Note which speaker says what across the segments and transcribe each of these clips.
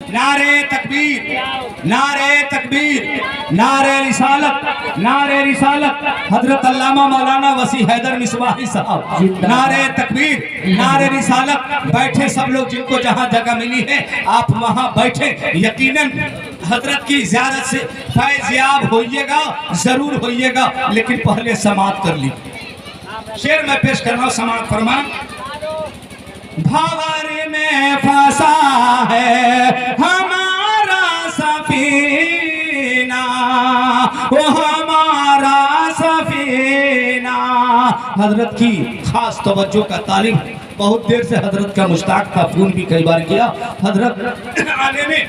Speaker 1: نعرے تکبیر، نعرے تکبیر، نعرے رسالت، نعرے رسالت، حضرت علامہ مولانا وسیع حیدر مصباحی صاحب، نعرے تکبیر، نعرے رسالت۔ بیٹھے سب لوگ جن کو جہاں جگہ ملی ہے آپ وہاں بیٹھے، یقیناً حضرت کی زیارت سے فیض یاب ہوئیے گا، ضرور ہوئیے گا، لیکن پہلے سماعت کر لی۔ شعر میں پیش کر رہا ہوں، سماعت فرما۔ بھاور میں پھنسا ہے ہمارا سفینہ، وہ ہمارا سفینہ۔ حضرت کی خاص توجہ کا طالب، بہت دیر سے حضرت کا مشتاق تھا، فون بھی کئی بار کیا۔ حضرت آنے میں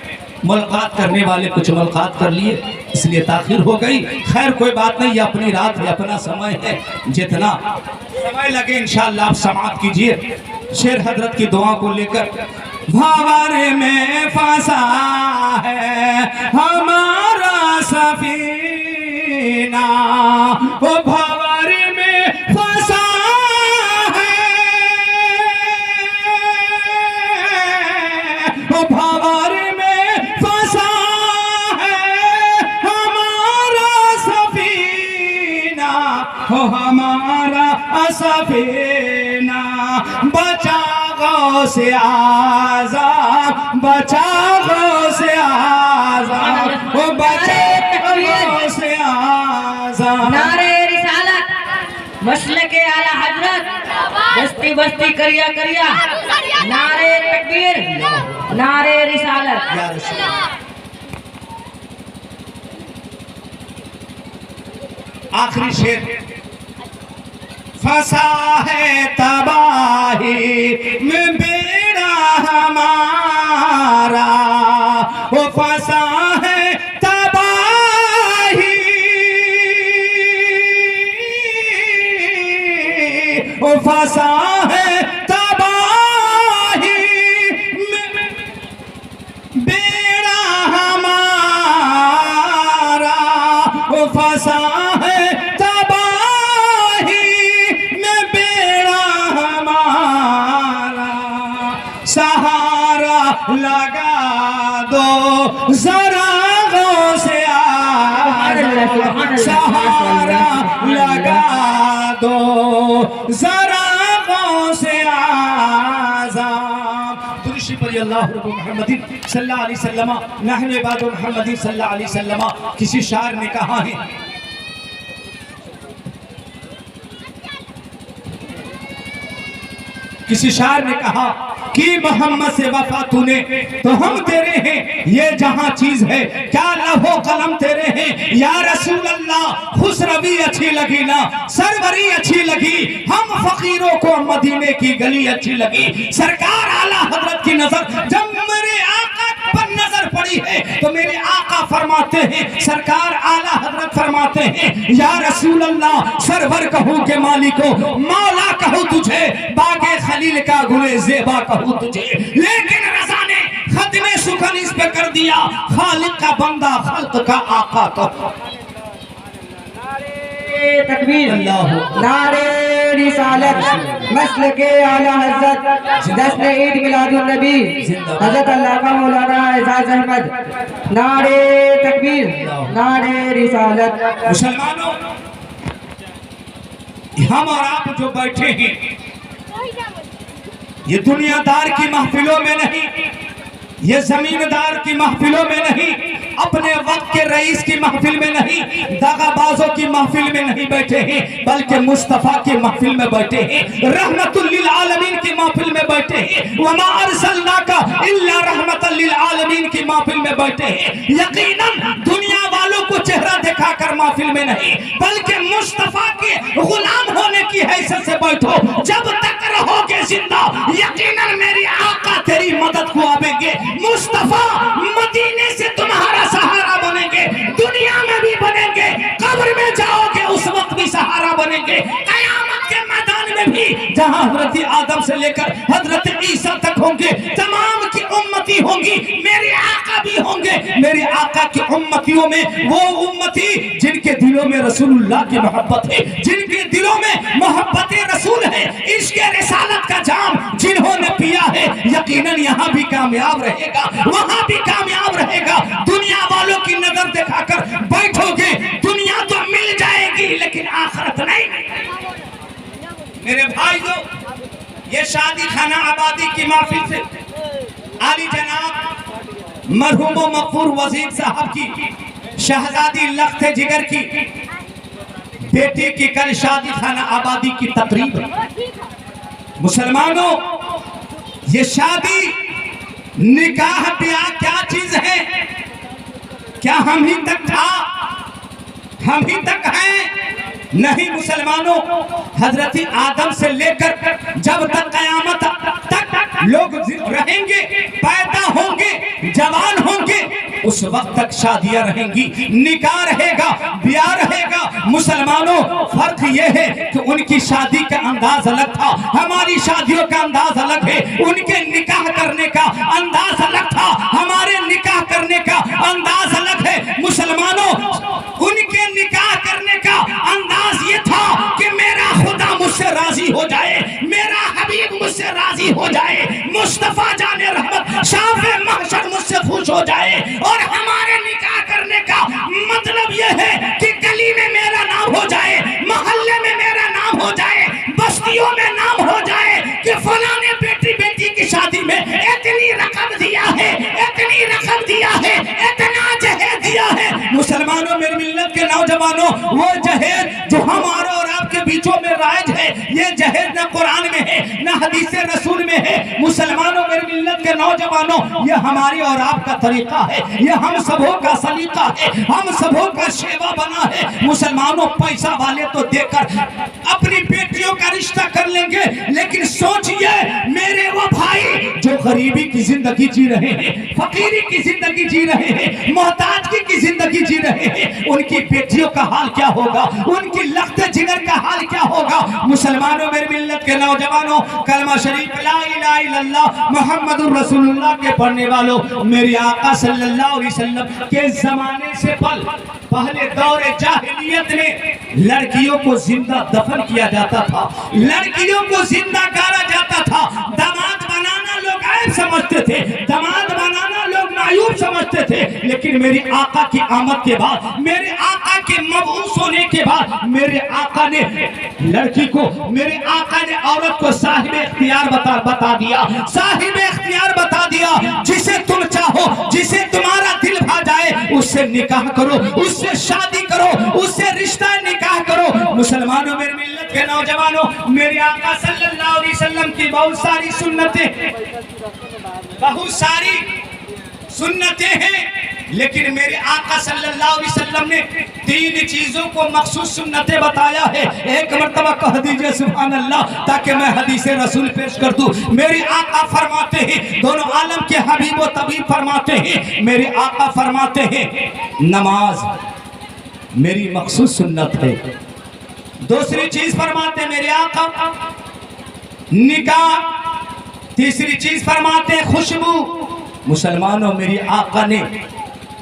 Speaker 1: ملاقات کرنے والے کچھ ملاقات کر لیے، اس لیے تاخیر ہو گئی۔ خیر کوئی بات نہیں، یہ اپنی رات ہے، اپنا سمے ہے، جتنا سمے لگے انشاءاللہ آپ سماعت کیجئے۔ شیر حضرت کی دعا کو لے کر۔ بھاور میں پھنسا ہے ہمارا سفینہ، وہ بھاور میں پھنسا ہے، وہ بھاور میں پھنسا ہے ہمارا سفینہ، وہ ہمارا سفینہ۔ بچا غوث اعظم، بچا غوث اعظم، وہ بچا غوث اعظم۔
Speaker 2: نعرے رسالت، مسلک اعلی حضرت، بستی بستی کریا کریا، نعرے تکبیر، نعرے رسالت۔
Speaker 1: یا رسول اللہ۔ آخری شعر۔ پھنسا ہے تباہی میں بیڑا ہمارا، وہ پھنسا ہے تباہی، وہ پھنسا ہے تباہی میں بیڑا ہمارا، وہ پھنسا ہے سہارا لگا دو ذرا غوث اعظم، سہارا لگا دو ذرا غوث اعظم۔ درود شریف پڑھیے، اللہ رب محمد صلی اللہ علیہ وسلم، نحن عباد محمد صلی اللہ علیہ وسلم۔ کسی شاعر نے کہا ہے، کسی شاعر نے کہا کہ محمد سے وفا تو نے تو ہم تیرے ہیں، یہ جہاں چیز ہے کیا لوح و قلم تیرے ہیں۔ یا رسول اللہ خسروی اچھی لگی نا، سروری اچھی لگی، ہم فقیروں کو مدینے کی گلی اچھی لگی۔ سرکار اعلیٰ حضرت کی نظر جب میرے آقا پر نظر پڑی ہے تو میرے آقا فرماتے ہیں، سرکار اعلیٰ حضرت فرماتے ہیں، یا رسول اللہ سرور کہوں کہ مالکو، مولا کہوں تجھے، باغ خلیل کا گلے زیبا کہوں تجھے، لیکن رضا نے ختم سخن اس پہ کر دیا، خالق کا بندہ خلق کا آقا کہوں۔
Speaker 2: نعرے تکبیر، نعرے رسالت، مسلک اعلی حضرت، جشن عید میلاد النبی حضرت علامہ مولانا اعجاز احمد۔ نعرے تکبیر، نعرے رسالت۔
Speaker 1: مسلمانوں، ہم اور آپ جو بیٹھے ہیں یہ دنیا دار کی محفلوں میں نہیں، یہ زمیندار کی محفلوں میں نہیں، اپنے وقت کے رئیس کی محفل میں نہیں، دغا بازوں کی محفل میں نہیں بیٹھے ہیں، بلکہ مصطفیٰ کی محفل میں بیٹھے ہیں، رحمت للعالمین کی محفل میں بیٹھے ہیں، وما ارسلناک الا رحمت للعالمین کی محفل میں بیٹھے ہیں۔ یقیناً دنیا والوں کو چہرہ دکھا کر محفل میں نہیں، بلکہ مصطفیٰ کے غلام ہونے کی حیثیت سے بیٹھو۔ جب تک رہو گے زندہ یقیناً میری آقا تیری مدد کو آویں گے، مصطفیٰ مدینے سے تمہارا سہارا بنیں گے، دنیا میں بھی بنیں گے، قبر میں جاؤ گے اس وقت بھی سہارا بنیں گے، قیامت کے میدان میں بھی جہاں حضرت آدم سے لے کر حضرت عیسیٰ تک ہوں گے، تمام کی امتی ہوں گی، میرے آقا بھی ہوں گے۔ میرے آقا کی امتیوں میں وہ امتی جن کے دلوں میں رسول اللہ کی محبت ہے، جن کے دلوں میں محبت رسول ہے، عشق رسالت کا جام جنہوں نے پیا ہے یقیناً یہاں بھی کامیاب رہے گا، وہاں بھی کامیاب رہے گا۔ دنیا والوں کی نظر دکھا کر بیٹھو گے، دنیا تو مل جائے گی لیکن آخرت نہیں۔ میرے بھائیو، یہ شادی خانہ آبادی کی محفل سے عالی جناب مرحوم و مغفور وزیر صاحب کی شہزادی لخت جگر کی بیٹی کی کل شادی خانہ آبادی کی تقریب ہے۔ مسلمانوں، یہ شادی نکاح بیاہ کیا چیز ہے؟ کیا ہم ہی تک تھا؟ ہم ہی تک ہیں؟ نہیں مسلمانوں، حضرت آدم سے لے کر جب تک قیامت تک لوگ رہیں گے، پیدا ہوں گے، جوان ہوں گے، اس وقت تک شادیاں رہیں گی، نکاح رہے گا، بیاہ رہے گا۔ مسلمانوں، فرق یہ ہے کہ ان کی شادی کا انداز الگ تھا، ہماری شادیوں کا انداز الگ ہے۔ ان کے نکاح کرنے کا انداز الگ تھا، ہمارے نکاح کرنے کا انداز الگ ہے۔ مسلمانوں، ان کے نکاح کرنے کا انداز یہ تھا کہ میرا خدا مجھ سے راضی ہو جائے، میرا حبیب مجھ سے راضی ہو جائے، مصطفیٰ جان رحمت شاف محشر مجھ سے خوش ہو جائے۔ اور ہمارے نکاح کرنے کا مطلب یہ ہے کہ گلی میں میرا نام ہو جائے، محلے میں میرا نام ہو جائے، بستیوں میں نام ہو جائے کہ فلاں نے بیٹی کی شادی میں اتنی رقم دیا ہے، اتنی رقم دیا ہے، اتنا جہیز دیا ہے۔ مسلمانوں، میری ملت کے نوجوانوں، وہ جہیز جو ہمارا اور آپ کے بیچوں میں رائج ہے، یہ جہیز نہ قرآن میں ہے نہ حدیث رسول میں ہے۔ مسلمانوں، میری ملت کے نوجوانوں، یہ ہماری اور آپ کا طریقہ ہے، یہ ہم سبوں کا سلیقہ ہے، ہم سبوں کا شیوا بنا ہے۔ مسلمانوں، پیسہ والے تو دے کر اپنی بیٹیوں کا رشتہ کر لیں گے، لیکن سوچئے میرے وہ بھائی جو غریبی کی زندگی جی رہے ہیں، فقیری کی زندگی جی رہے ہیں، محتاجگی کی زندگی جی رہے ہیں، ان کی بیٹیوں کا حال کیا ہوگا، ان کی لخت جگر کا حال کیا ہوگا۔ مسلمانوں، میری ملت کے نوجوانوں، کلمہ شریف لا الہ الا اللہ محمد الرسول اللہ کے پڑھنے والوں، میری آقا صلی اللہ علیہ وسلم کے زمانے سے پہلے دور جاہلیت میں لڑکیوں کو زندہ دفن کیا جاتا تھا، لڑکیوں کو زندہ گاڑا جاتا تھا۔ داماد بنانا لوگ عیب سمجھتے تھے، داماد بنانا لوگ معیوب سمجھتے تھے، لیکن میری آقا کی آمد کے بعد، میرے آقا کے مبعوث ہونے کے بعد، میرے آقا نے لڑکی کو، میرے آقا نے عورت کو صاحب اختیار بتا دیا، صاحب اختیار بتا دیا۔ جسے تم چاہو، جسے تمہارا دل بھا جائے، اس سے نکاح کرو، اس سے شادی کرو، اس سے رشتہ نکاح کرو۔ مسلمانوں، میری ملت کے نوجوانوں، میرے آقا صلی اللہ علیہ وسلم کی بہت ساری سنتیں ہیں، لیکن میرے آقا صلی اللہ علیہ وسلم نے 3 چیزوں کو مخصوص سنتیں بتایا ہے۔ ایک مرتبہ کہہ دیجئے سبحان اللہ، تاکہ میں حدیث رسول پیش کر دوں۔ میرے آقا فرماتے ہیں، دونوں عالم کے حبیب و طبیب فرماتے ہیں، میرے آقا فرماتے ہیں نماز میری مخصوص سنت ہے۔ دوسری چیز فرماتے ہیں میرے آقا نکاح، تیسری چیز فرماتے ہیں خوشبو۔ مسلمانوں، میری آقا نے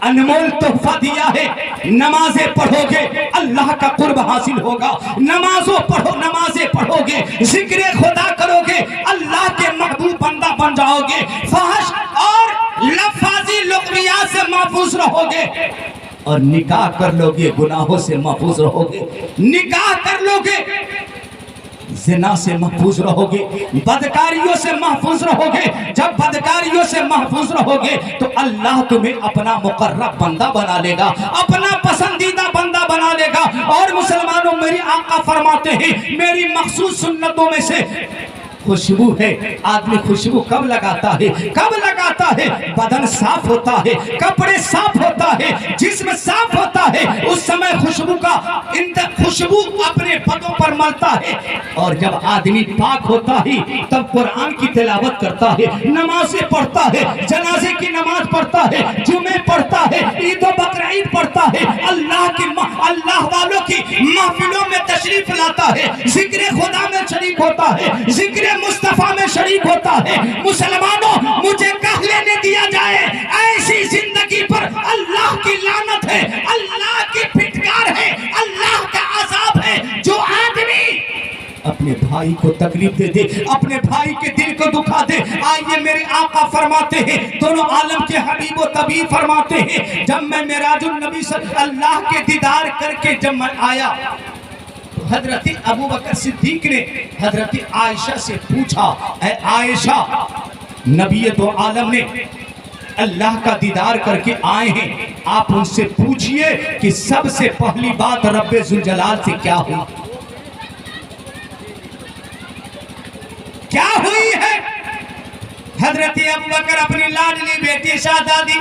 Speaker 1: انمول تحفہ دیا ہے، نمازیں پڑھو گے اللہ کا قرب حاصل ہوگا، نمازیں پڑھو گے، ذکر خدا کرو گے اللہ کے محبوب بندہ بن جاؤ گے، فحش اور لفاظی لغویات سے محفوظ رہو گے، اور نکاح کر لو گے گناہوں سے محفوظ رہو گے، نکاح کر لو گے زنا سے محفوظ رہو گے، بدکاریوں سے محفوظ رہو گے۔ جب بدکاریوں سے محفوظ رہو گے تو اللہ تمہیں اپنا مقرب بندہ بنا لے گا، اپنا پسندیدہ بندہ بنا لے گا۔ اور مسلمانوں، میری آقا فرماتے ہیں میری مخصوص سنتوں میں سے خوشبو ہے۔ آدمی خوشبو کب لگاتا ہے؟ کب لگاتا ہے؟ بدن صاف ہوتا ہے، کپڑے صاف ہوتا ہے، جسم صاف ہوتا ہے، اس سمے خوشبو اپنے پدوں پر ملتا ہے۔ اور جب آدمی پاک ہوتا ہے تب قرآن کی تلاوت کرتا ہے، نمازیں پڑھتا ہے، جنازے کی نماز پڑھتا ہے، جمعے پڑھتا ہے، عید و بقرعید پڑھتا ہے، اللہ والوں کی محفلوں میں تشریف لاتا ہے، ذکر خدا میں شریک ہوتا ہے، ذکر مصطفیٰ میں شریک ہوتا ہے۔ مسلمانوں، مجھے کہہ لینے دیا جائے ایسی زندگی پر اللہ کی لعنت ہے، اللہ کی پھٹکار ہے، اللہ کا عذاب ہے جو آدمی اپنے بھائی کو تکلیف دے دے، اپنے بھائی کے دل کو دکھا دے۔ آئیے میرے آقا فرماتے ہیں، دونوں عالم کے حبیب و طبیب فرماتے ہیں، جب میں معراج النبی صلی اللہ کے دیدار کر کے جب میں آیا، حضرت ابو بکر صدیق نے حضرت عائشہ سے پوچھا، اے عائشہ، نبی دو عالم نے اللہ کا دیدار کر کے آئے ہیں، آپ ان سے پوچھئے کہ سب سے پہلی بات رب ذوالجلال سے کیا ہوئی؟ کیا ہوئی ہے؟ حضرت ابو بکر اپنی لاڈلی بیٹی شہزادی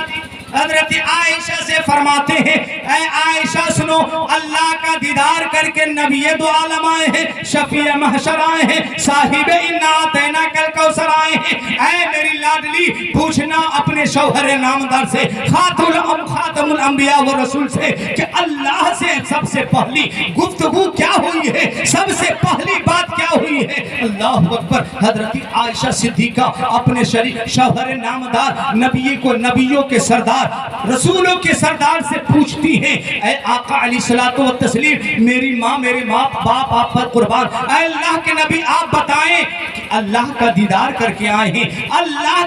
Speaker 1: حضرت عائشہ سے فرماتے ہیں، اے عائشہ سنو، اللہ کا دیدار کر کے نبی دو عالم آئے ہیں، شفیع محشر آئے ہیں، صاحب انا اعطیناک الکوثر آئے ہیں۔ اے میری لاڈلی، پوچھنا اپنے شوہر نامدار سے، خاتم الانبیاء و رسول سے، کہ اللہ سے سب سے پہلی گفتگو کیا ہوئی ہے، سب سے پہلی بات کیا ہوئی ہے؟ اللہ اکبر۔ حضرت عائشہ صدیقہ اپنے شوہر نامدار، نبی کو نبیوں کے سردار، رسولوں کے سردار سے پوچھتی ہیں، اے آقا علیہ الصلوۃ والتسلیم، میری ماں میرے باپ آپ پر قربان، اے اللہ کے نبی آپ بتائیں کہ اللہ کا دیدار کر کے آئے ہیں، اللہ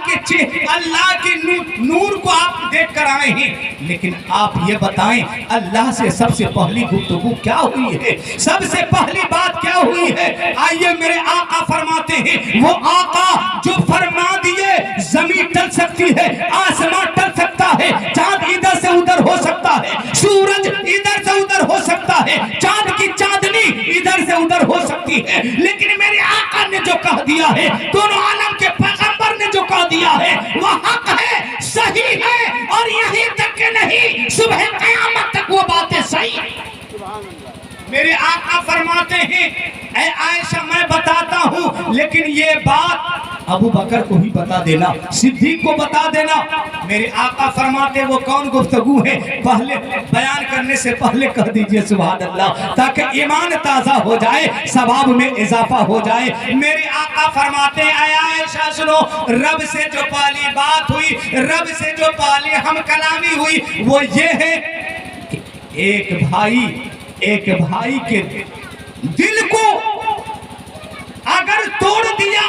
Speaker 1: کے نور کو آپ دیکھ کر آئے ہیں، لیکن آپ یہ بتائیں اللہ سے سب سے پہلی گفتگو کیا ہوئی ہے، سب سے پہلی بات کیا ہوئی ہے؟ آئیے میرے آقا فرماتے ہیں، وہ آقا جو فرما دیے زمین ٹل سکتی ہے، آسمان ٹل سکتا ہے، چاند ادھر سے ادھر ہو سکتا ہے، سورج ادھر سے ادھر ہو سکتا ہے، چاند کی چاندنی ادھر سے ادھر ہو سکتی ہے، لیکن میرے آقا نے جو کہہ دیا ہے، دونوں عالم کے پیغمبر نے جو کہہ دیا ہے، وہ حق ہے، صحیح ہے، اور یہیں تک کہ نہیں، صبح قیامت تک وہ باتیں صحیح ہیں۔ میرے آقا فرماتے ہیں، اے عائشہ میں بتاتا ہوں، لیکن یہ بات ابو بکر کو ہی بتا دینا، صدیق کو بتا دینا۔ میرے آقا فرماتے وہ کون گفتگو ہے، پہلے بیان کرنے سے پہلے کہہ دیجئے سبحان اللہ، تاکہ ایمان تازہ ہو جائے، ثواب میں اضافہ ہو جائے۔ میرے آقا فرماتے ہیں، اے عائشہ سنو، رب سے جو پہلی بات ہوئی، رب سے جو پہلی ہم کلامی ہوئی، وہ یہ ہے کہ ایک بھائی کے دل کو اگر توڑ دیا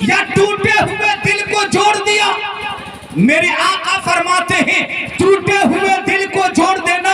Speaker 1: یا ٹوٹے ہوئے دل کو جوڑ دیا، میرے آقا فرماتے ہیں ٹوٹے ہوئے دل کو جوڑ دینا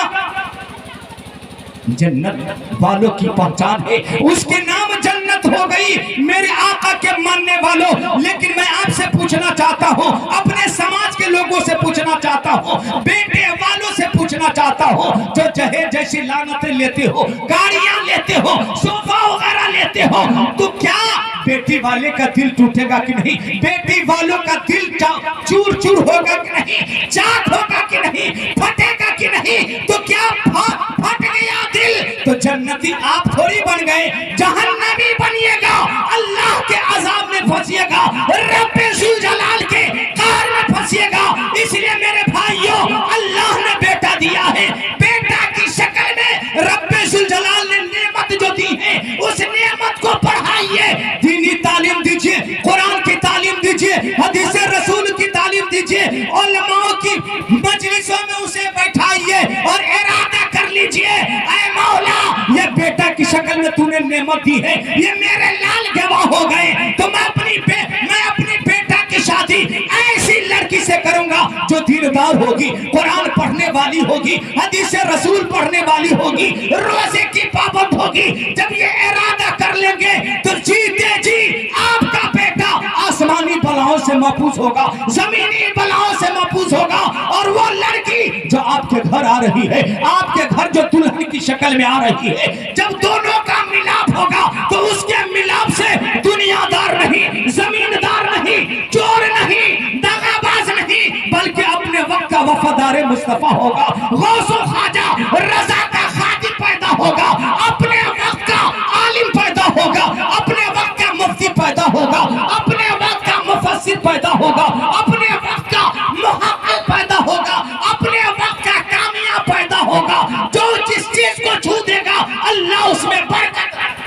Speaker 1: جنت والوں کی پہچان ہے، اس کے نام جنت ہو گئی میرے آقا کے ماننے والوں۔ لیکن میں آپ سے پوچھنا چاہتا ہوں، اپنے سماج کے لوگوں سے پوچھنا چاہتا ہوں، بیٹے والوں سے پوچھنا چاہتا ہوں، جو جہیز جیسی لعنتیں لیتے ہو، گاڑیاں لیتے ہو، صوفہ وغیرہ لیتے ہو، تو کیا بیٹی والے کا دل ٹوٹے گا کہ نہیں؟ بیٹی والوں کا دل چور چور ہوگا کہ نہیں؟ چاک ہوگا کہ نہیں؟ پھٹے گا کہ نہیں؟ تو کیا پھٹ گیا دل تو جنتی آپ تھوڑی بن گئے، جہنمی بنیے گا، اللہ کے عذاب میں پھنسیے گا، رب ذوالجلال کے قہر میں پھنسیے گا۔ اس لیے میرے بھائیوں، اللہ نے بیٹا دیا ہے، بیٹا کی شکل میں رب ذوالجلال نے نعمت جو دی ہے، اس نعمت کو پڑھائیے، دینی تعلیم دیجئے، قرآن کی تعلیم دیجئے، حدیث رسول کی تعلیم دیجئے، علماء کی مجلسوں میں اسے بیٹھائیے اور ارادہ کر لیجئے، اے مولا یہ بیٹا کی شکل میں تو نے نعمت دی ہے، یہ میرے لال گواہ ہو گئے، تو میں اپنی بیٹا کی شادی ایسی لڑکی سے کروں گا جو دیندار ہوگی، قرآن پڑھنے والی ہوگی، حدیث رسول پڑھنے والی ہوگی، روزے کی پابند ہوگی۔ جب یہ ارادہ کر لیں گے تو جیتے جی آپ کا بیٹا آسمانی بلاؤں سے محفوظ ہوگا، زمینی بلاؤں سے محفوظ ہوگا، اور وہ لڑکی جو آپ کے گھر آ رہی ہے، آپ کے گھر جو دلہن کی شکل میں آ رہی ہے، جب دونوں کا ملاپ ہوگا تو اس کے ملاپ سے دنیا دار نہیں، زمیندار نہیں، چور نہیں، دغا باز نہیں، بلکہ اپنے وقت کا وفادار مصطفیٰ ہوگا، غوث و خواجہ رضا کا خادم پیدا ہوگا، اپنے وقت کا عالم پیدا ہوگا، اپنے وقت کا مفتی پیدا ہوگا، اپنے وقت کا مفسر پیدا ہوگا، اپنے وقت کا محقق پیدا ہوگا، اپنے وقت کا کامیاب پیدا ہوگا، جو جس چیز کو چھو دے گا اللہ اس میں برکت رکھے۔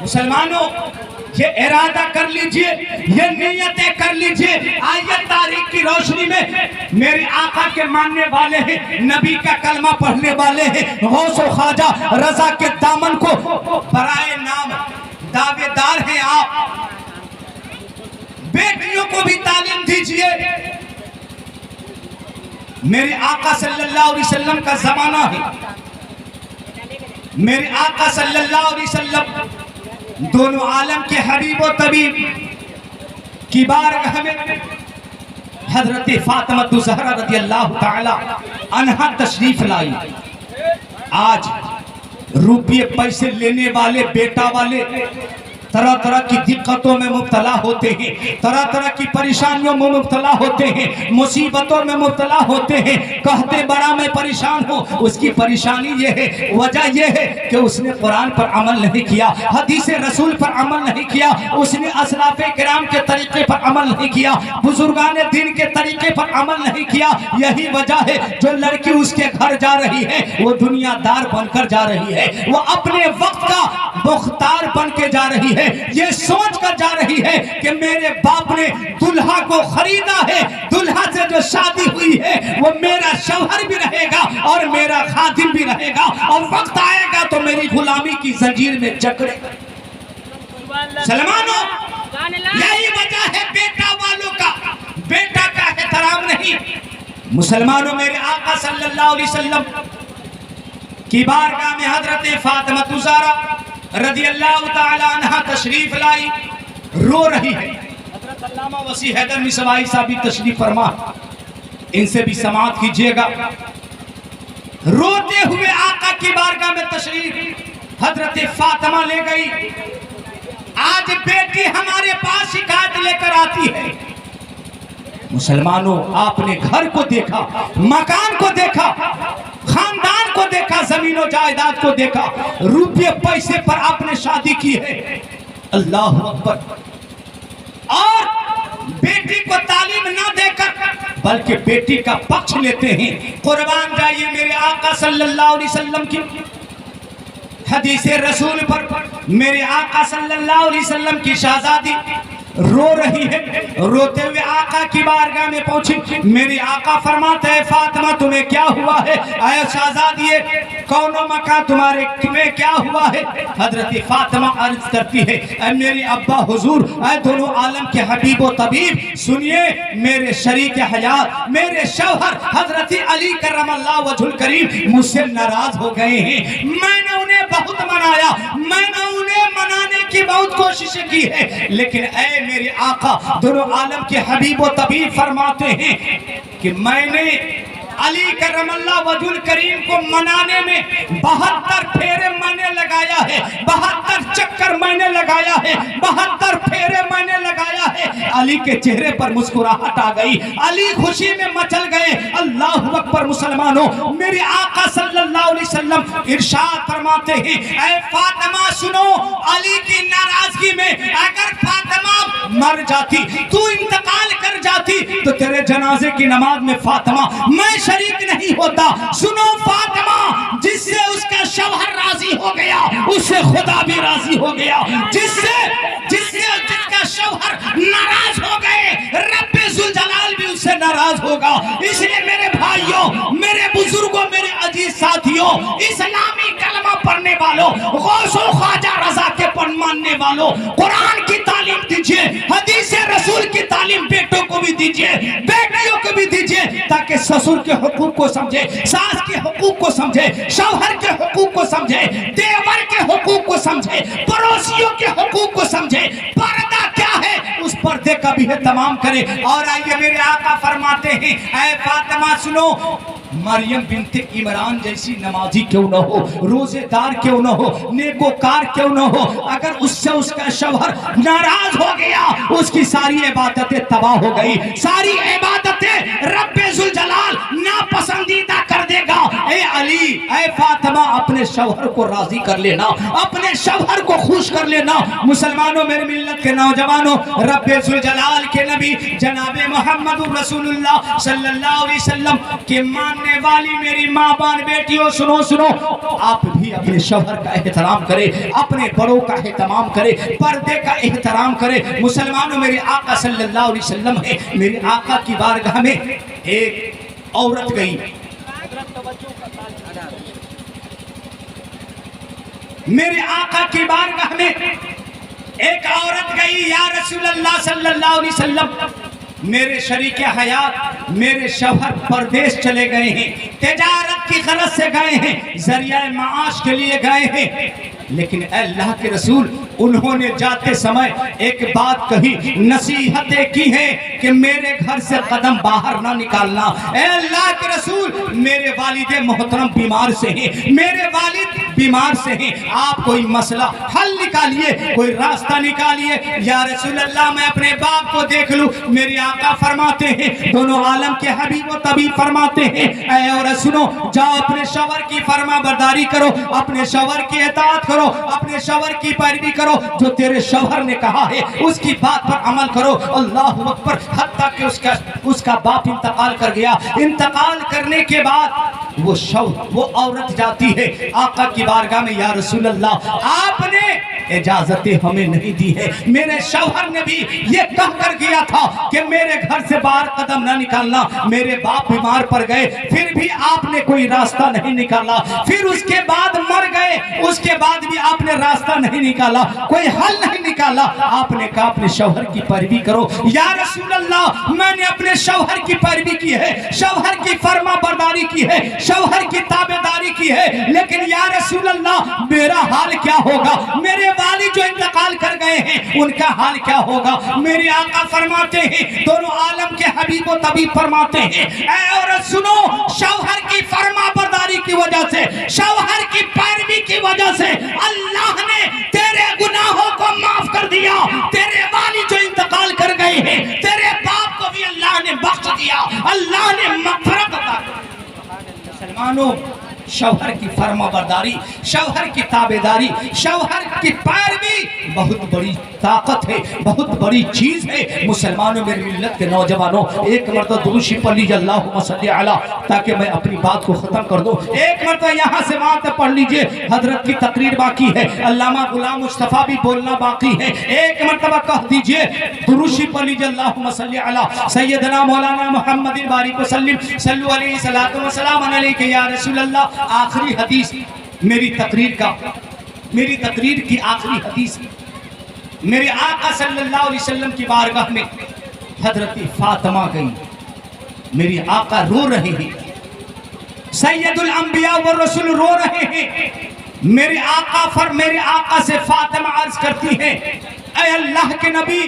Speaker 1: مسلمانوں یہ ارادہ کر لیجئے، یہ نیتیں کر لیجئے، آئیے تاریخ کی روشنی میں میرے آقا کے ماننے والے ہیں، نبی کا کلمہ پڑھنے والے ہیں، غوث و خواجہ رضا کے دامن کو برائے نام دعوے دار ہیں آپ۔ بیٹیوں کو بھی تعلیم دیجئے۔ میرے آقا صلی اللہ علیہ وسلم کا زمانہ ہے، میرے آقا صلی اللہ علیہ وسلم دونوں عالم کے حبیب و طبیب کی بارگاہ میں حضرت فاطمہ الزہرا رضی اللہ تعالی عنہا تشریف لائی۔ آج روپیے پیسے لینے والے بیٹا والے طرح طرح کی دقتوں میں مبتلا ہوتے ہیں، طرح طرح کی پریشانیوں میں مبتلا ہوتے ہیں، مصیبتوں میں مبتلا ہوتے ہیں، کہتے بڑا میں پریشان ہوں۔ اس کی پریشانی یہ ہے، وجہ یہ ہے کہ اس نے قرآن پر عمل نہیں کیا، حدیث رسول پر عمل نہیں کیا، اس نے اسلاف کرام کے طریقے پر عمل نہیں کیا، بزرگان دین کے طریقے پر عمل نہیں کیا۔ یہی وجہ ہے جو لڑکی اس کے گھر جا رہی ہے وہ دنیا دار بن کر جا رہی ہے، وہ اپنے وقت کا مختار بن کے جا رہی ہے، یہ سوچ کر جا رہی ہے کہ میرے باپ نے دلہا کو خریدا ہے، دلہا سے جو شادی ہوئی ہے وہ میرا شوہر بھی رہے گا اور میرا خادم بھی رہے گا، اور وقت آئے گا تو میری غلامی کی زنجیر میں جکڑے گا۔ سلمانوں، یہی وجہ ہے بیٹا والوں کا، بیٹا کا احترام نہیں۔ مسلمانوں، میرے آقا صلی اللہ علیہ وسلم کی بارگاہ میں حضرت فاطمہ الزہرا رضی اللہ تعالی عنہ تشریف لائی، رو رہی ہے۔ حضرت علامہ وسیع حیدر مصباحی صاحب بھی تشریف فرما، ان سے بھی سماعت کیجئے گا۔ روتے ہوئے آقا کی بارگاہ میں تشریف حضرت فاطمہ لے گئی۔ آج بیٹی ہمارے پاس شکایت لے کر آتی ہے۔ مسلمانوں، آپ نے گھر کو دیکھا، مکان کو دیکھا، خاندان کو دیکھا، زمین و جائیداد کو دیکھا، روپے پیسے پر آپ نے شادی کی ہے۔ اللہ اکبر۔ اور بیٹی کو تعلیم نہ دے کر بلکہ بیٹی کا پکش لیتے ہیں۔ قربان جائیے میرے آقا صلی اللہ علیہ وسلم کی حدیث رسول پر میرے آقا صلی اللہ علیہ وسلم کی شہزادی رو رہی ہے۔ روتے ہوئے آقا کی بارگاہ میں پہنچی، میری آقا فرماتے ہیں فاطمہ تمہیں کیا ہوا ہے؟ اے شہزادی کون و مکان تمہیں کیا ہوا ہے؟ حضرت فاطمہ عرض کرتی ہے اے میری ابا حضور، اے دونوں عالم کے حبیب و طبیب، سنیے میرے شریک حیات میرے شوہر حضرت علی کرم اللہ وجہ الکریم مجھ سے ناراض ہو گئے ہیں۔ میں نے انہیں بہت منایا، میں نے انہیں منانے کی بہت کوشش کی ہے، لیکن اے میرے آقا دونوں عالم کے حبیب و طبیب فرماتے ہیں کہ میں نے علی کرم اللہ وجہ الکریم کو منانے میں 72 پھیرے میں نے لگایا ہے، 72 چکر میں نے لگایا ہے، 72 پھیرے میں نے لگایا ہے۔ علی کے چہرے پر مسکراہٹ آ گئی، علی خوشی میں مچل گئے۔ اللہ اکبر۔ مسلمانوں، میرے آقا صلی اللہ علیہ وسلم ارشاد فرماتے ہیں اے فاطمہ سنو، علی کی ناراضگی میں اگر فاطمہ مر جاتی، تو انتقال کر جاتی، تو تیرے جنازے کی نماز میں فاطمہ میں شریک نہیں ہوتا۔ سنو فاطمہ، جس سے اس کا شوہر راضی ہو گیا اس سے خدا بھی راضی ہو گیا، جس کا شوہر ناراض ہو گئے رب ذوالجلال بھی اس سے ناراض ہوگا۔ اس لیے میرے بھائیوں، میرے بزرگوں، میرے عزیز ساتھیوں، اسلامی کلمہ پڑھنے والوں، غوث و خواجہ رضا کے ماننے والوں، قرآن کی تعلیم دیجئے، حدیث رسول کی تعلیم بیٹوں کو بھی دیجئے، بیٹیوں کو بھی دیجئے، تاکہ سسر کے حقوق کو سمجھے، ساس کے حقوق کو سمجھے، شوہر کے حقوق کو سمجھے، دیور کے حقوق کو سمجھے، پڑوسیوں کے حقوق کو سمجھے، پردہ کیا ہے اس پردے کا بھی اہتمام کرے۔ اور آئیے میرے آقا فرماتے ہیں اے فاطمہ سنو، مریم بنت عمران جیسی نمازی کیوں نہ ہو، روزے دار کیوں نہ ہو، نیکوکار کیوں نہ ہو، اگر اس سے اس کا شوہر ناراض ہو گیا اس کی ساری عبادتیں تباہ ہو گئی، ساری عبادتیں رب ذوالجلال ناپسندیدہ کر دے گا۔ اے علی اے فاطمہ اپنے شوہر کو راضی کر لینا، اپنے شوہر کو خوش کر لینا۔ مسلمانوں میرے ملت کے نوجوانوں، رب ذوالجلال کے نبی جناب محمد رسول اللہ صلی اللہ علیہ وسلم کے ماننے والی میری ماں بان بیٹیوں سنو سنو، آپ بھی اپنے شوہر کا احترام کرے، اپنے بڑوں کا اہتمام کرے، پردے کا احترام کرے۔ مسلمانوں میرے آقا صلی اللہ علیہ وسلم ہے، میرے آقا کی بارگاہ میں ایک عورت گئی، میرے آقا کی بارگاہ میں ایک عورت گئی، یا رسول اللہ صلی اللہ علیہ وسلم میرے شریک حیات میرے شوہر پردیس چلے گئے ہیں، تجارت کی غرض سے گئے ہیں، ذریعہ معاش کے لیے گئے ہیں، لیکن اے اللہ کے رسول انہوں نے جاتے سمے ایک بات کہی، نصیحتیں کی ہیں کہ میرے گھر سے قدم باہر نہ نکالنا۔ اے اللہ کے رسول میرے والد محترم بیمار سے ہیں، میرے والد بیمار سے ہیں، آپ کوئی مسئلہ حل نکالیے، کوئی راستہ نکالیے۔ یا رسول اللہ میں اپنے باپ کو دیکھ لوں، میرے آقا فرماتے ہیں، دونوں عالم کے حبیب و طبیب فرماتے ہیں، اے عورت سنو، جاؤ اپنے شوہر کی فرما برداری کرو، اپنے شوہر کی اطاعت کرو، اپنے شوہر کی پیروی کرو، جو تیرے شوہر نے کہا ہے اس کی بات پر عمل کرو۔ اللہ اکبر۔ حتیٰ کہ اس کا باپ انتقال کر گیا، انتقال کرنے کے بعد وہ عورت جاتی ہے آقا کی بارگاہ میں، یا رسول اللہ آپ نے اجازتیں ہمیں نہیں دی ہے، میرے شوہر نے بھی یہ کہہ کر گیا تھا کہ میرے گھر سے باہر قدم نہ نکالنا، میرے باپ بیمار پڑ گئے، پھر بھی آپ نے کوئی راستہ نہیں نکالا، پھر اس کے بعد مر گئے، اس کے بعد بھی آپ نے راستہ نہیں نکالا، کوئی حل نہیں نکالا، آپ نے کہا اپنے شوہر کی پیروی کرو۔ یا رسول اللہ میں نے اپنے شوہر کی پیروی کی ہے، شوہر کی فرما برداری کی ہے، شوہر کی تابعداری کی ہے، لیکن یا رسول اللہ میرا حال کیا ہوگا؟ میرے والد جو انتقال کر گئے ہیں ان کا حال کیا ہوگا؟ میرے آقا فرماتے ہیں، دونوں عالم کے حبیب و طبیب فرماتے ہیں، اے عورت سنو، شوہر کی فرما برداری کی وجہ سے، شوہر کی پیروی کی وجہ سے اللہ نے تیرے گناہوں کو معاف کر دیا، تیرے والد جو انتقال کر گئے ہیں تیرے باپ کو بھی اللہ نے بخش دیا، اللہ نے مغفرت عطا کی۔ مسلمانوں شوہر کی فرما برداری، شوہر کی تابعداری، شوہر کی پیروی بہت بڑی طاقت ہے، بہت بڑی چیز ہے۔ مسلمانوں میری ملت کے نوجوانوں ایک مرتبہ درود شریف پڑھ لیجیے، اللہم صلی علی، تاکہ میں اپنی بات کو ختم کر دوں۔ ایک مرتبہ یہاں سے وہاں تک پڑھ لیجیے، حضرت کی تقریر باقی ہے، علامہ غلام مصطفیٰ بھی بولنا باقی ہے، ایک مرتبہ کہہ دیجیے درود شریف پڑھ لیجیے، اللہم صلی علی سیدنا مولانا محمد بارک وسلم، صلو علیہ الصلاۃ والسلام علیک یا رسول اللہ۔ آخری حدیث میری تقریر کی آخری حدیث، میرے آقا صلی اللہ علیہ وسلم کی بارگاہ میں حضرت فاطمہ گئی، میری آقا رو رہے ہیں، سید الانبیاء والرسول رو رہے ہیں، میرے آقا سے فاطمہ عرض کرتی ہے، اے اللہ کے نبی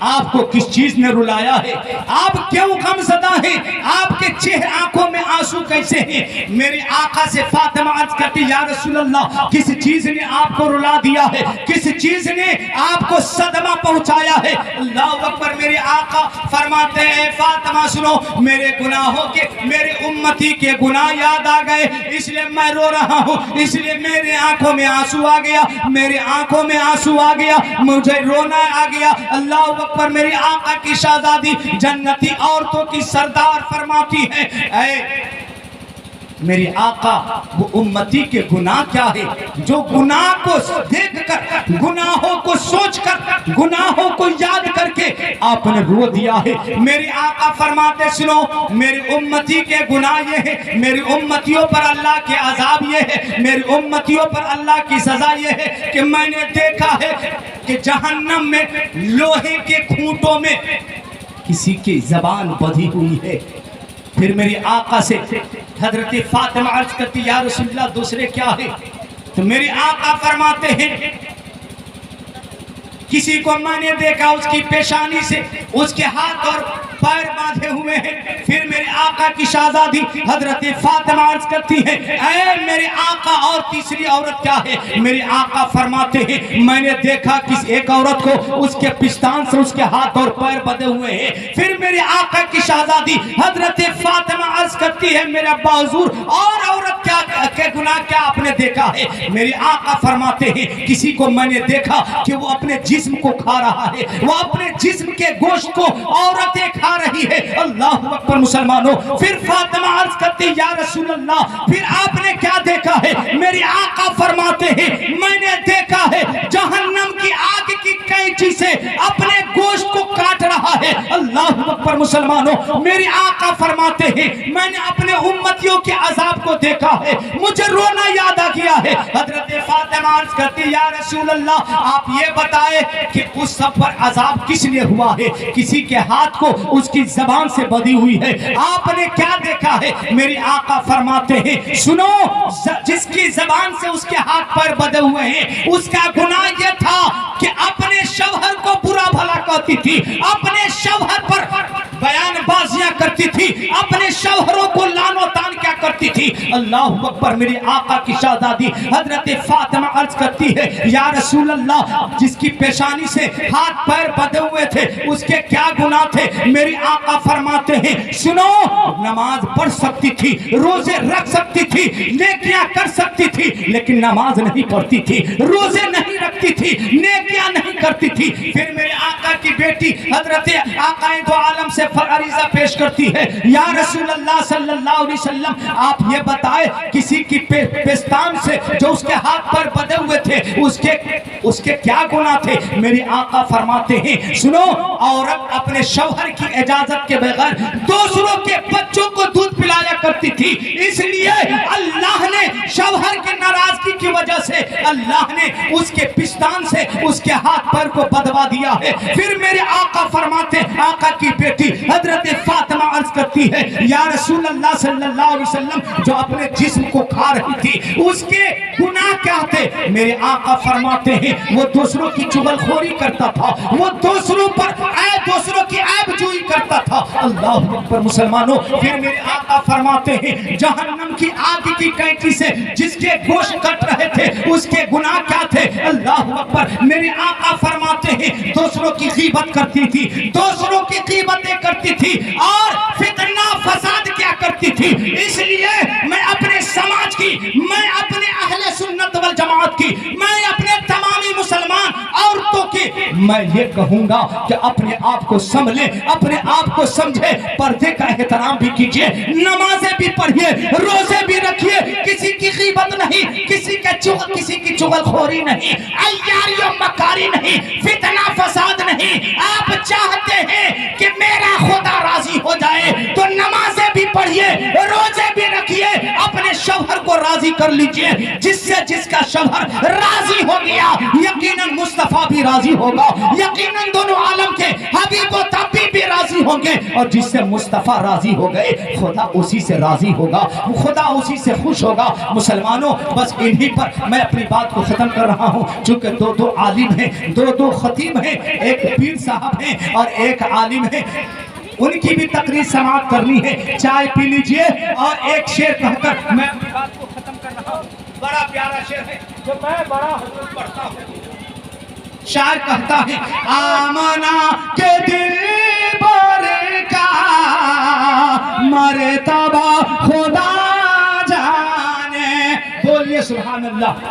Speaker 1: آپ کو کس چیز نے رلایا ہے؟ آپ کیوں غم زدہ ہیں؟ آپ کے چہرے آنکھوں میں آنسو کیسے ہیں؟ میرے آقا سے فاطمہ عرض کرتی، یا رسول اللہ کس چیز نے آپ کو رلا دیا ہے؟ کس چیز نے آپ کو صدمہ پہنچایا ہے؟ اللہ اکبر۔ میرے آقا فرماتے ہیں، فاطمہ سنو، میرے گناہوں کے، میرے امتی کے گناہ یاد آ گئے، اس لیے میں رو رہا ہوں، اس لیے میرے آنکھوں میں آنسو آ گیا، میرے آنکھوں میں آنسو آ گیا، مجھے رونا آ گیا۔ اللہ اکبر۔ میری آقا کی شہزادی جنتی عورتوں کی سردار فرماتی ہے، اے میری آقا وہ امتی کے گناہ کیا ہے جو گناہ کو دیکھ کر، گناہوں کو سوچ کر، گناہوں کو یاد کر کے آپ نے رو دیا ہے؟ میری آقا فرماتے سنو، میری امتی کے گناہ یہ ہے، میری امتیوں پر اللہ کے عذاب یہ ہے، میری امتیوں پر اللہ کی سزا یہ ہے کہ میں نے دیکھا ہے کہ جہنم میں لوہے کے کھوٹوں میں کسی کی زبان بندھی ہوئی ہے۔ پھر میری آقا سے حضرت فاطمہ عرض کرتی، یا رسول اللہ دوسرے کیا ہے؟ تو میری آقا فرماتے ہیں، کسی کو میں نے دیکھا اس کی پیشانی سے، اس کے ہاتھ اور پیر باندھے ہوئے ہیں. پھر میرے آقا کی شہزادی حضرت فاطمہ عرض کرتی ہے اے میرے آقا اور تیسری عورت کیا ہے؟ میرے آقا فرماتے ہیں میں نے دیکھا کس ایک عورت کو اس کے پستان سے اس کے ہاتھ اور پیر بندھے ہوئے ہیں. پھر میرے آقا کی شہزادی حضرت فاطمہ عرض کرتی ہے میرا ابا حضور اور عورت کیا کے گناہ کیا آپ نے دیکھا ہے؟ میرے آقا فرماتے ہیں کسی کو میں نے دیکھا کہ وہ اپنے جسم کو کھا رہا ہے, وہ اپنے جسم کے گوشت کو عورتیں کھا رہی ہے. اللہ اکبر مسلمانوں. پھر فاطمہ عرض کرتی یا رسول اللہ پھر آپ نے کیا دیکھا ہے؟ میرے آقا فرماتے ہیں میں نے دیکھا ہے جہنم کی آگ کی کینچی سے اپنے گوشت کو کاٹ رہا ہے. اللہ اکبر مسلمانوں. میرے آقا فرماتے ہیں میں نے اپنے امتیوں کے عذاب کو دیکھا ہے, مجھے رونا یاد آ گیا ہے. حضرت فاطمہ عرض کرتی یا رسول اللہ آپ یہ بتائے کہ اس سب پر عذاب کس لیے ہوا ہے؟ کسی کے ہاتھ کو اس کی زبان سے بدی ہوئی ہے, آپ نے کیا دیکھا ہے؟ میرے آقا فرماتے ہیں سنو جس کی زبان سے اس کے ہاتھ پر بدے ہوئے ہیں اس کا گناہ یہ تھا کہ اپنے شوہر کو برا بھلا کہتی تھی, اپنے شوہر پر بیان بازیاں کرتی تھی, اپنے شوہروں کو لعن و طعن کیا کرتی تھی. اللہ اکبر. میری آقا کی شہزادی حضرت فاطمہ عرض کرتی ہے یا رسول اللہ جس کی پیشانی سے ہاتھ پیر بدے ہوئے تھے اس کے کیا گناہ تھے؟ میری آقا فرماتے ہیں سنو نماز پڑھ سکتی تھی, روزے رکھ سکتی تھی, نیکیاں کر سکتی تھی, لیکن نماز نہیں پڑھتی تھی, روزے نہیں رکھتی تھی, نیکیاں نہیں کرتی تھی. پھر میرے آقا کی بیٹی حضرت آقا دو عالم سے فریضہ پیش کرتی ہے یا رسول اللہ صلی اللہ علیہ وسلم آپ یہ بتائے کسی کی پستان سے جو اس کے ہاتھ پر بدے ہوئے تھے اس کے کیا گناہ تھے؟ میرے آقا فرماتے ہیں سنو عورت اپنے شوہر کی اجازت کے بغیر دوسروں کے بچوں کو دودھ پلایا کرتی تھی, اس لیے اللہ نے شوہر کے ناراضگی کی وجہ سے اللہ نے اس کے پستان سے اس کے ہاتھ پر کو بدوا دیا ہے. پھر میرے آقا فرماتے آقا کی بیٹی حضرت فاطمہ عرض کرتی ہے یا رسول اللہ صلی اللہ علیہ وسلم جو اپنے جسم کو کھا رہی تھی اس کے گناہ کیا تھے؟ میرے آقا فرماتے ہیں وہ دوسروں کی چغل خوری کرتا تھا, وہ دوسروں کی عیب جوئی کرتا تھا. اللہ اکبر مسلمانوں. پھر میرے آقا فرماتے ہیں جہنم کی آگ کی کینچی سے جس کے گوشت کٹ رہے تھے اس کے گناہ کیا تھے؟ اللہ اکبر. میرے آقا فرماتے ہیں دوسروں کی غیبت کرتی تھی, دوسروں کی غیبتیں کرتی تھی اور فتنہ فساد کیا کرتی تھی. اس لیے میں اپنے سماج کی, میں اپنے اہل سنت والجماعت کی, میں اپنے تمامی مسلمان عورتوں کی میں یہ کہوں گا کہ اپنے آپ کو سنبھلیں, اپنے آپ کو سمجھے, پردے کا احترام بھی کیجئے, نمازیں بھی پڑھیے, روزے بھی رکھیے, کسی کی غیبت نہیں, کسی کی چغل خوری نہیں, عیاری و مکاری نہیں, فتنہ فساد نہیں. آپ چاہتے ہیں کہ میرا خدا راضی ہو جائے تو نمازیں بھی پڑھیے, روزے بھی رکھیے, اپنے شوہر کو راضی کر لیجئے. جس کا شوہر راضی ہو گیا یقیناً مصطفیٰ بھی راضی ہوگا, یقیناً دونوں عالم کے حبیب و طبیب بھی راضی ہوں گے, اور جس سے مصطفیٰ راضی ہو گئے خدا اسی سے راضی ہوگا, خدا اسی سے خوش ہوگا. مسلمانوں بس انہی پر میں اپنی بات کو ختم کر رہا ہوں, چونکہ دو عالم ہیں, دو خطیب ہیں, ایک پیر صاحب ہیں اور ایک عالم ہیں, ان کی بھی تقریر سماعت کرنی ہے. چائے پی لیجئے اور ایک شعر کہہ کر میں اپنی بات کو ختم کر رہا ہوں. بڑا پیارا شعر ہے جو میں بڑا حضرت پڑھتا ہوں. شاعر کہتا ہے آمنہ کے دل پر کا مرتبہ خدا جانے. بولیے سبحان اللہ.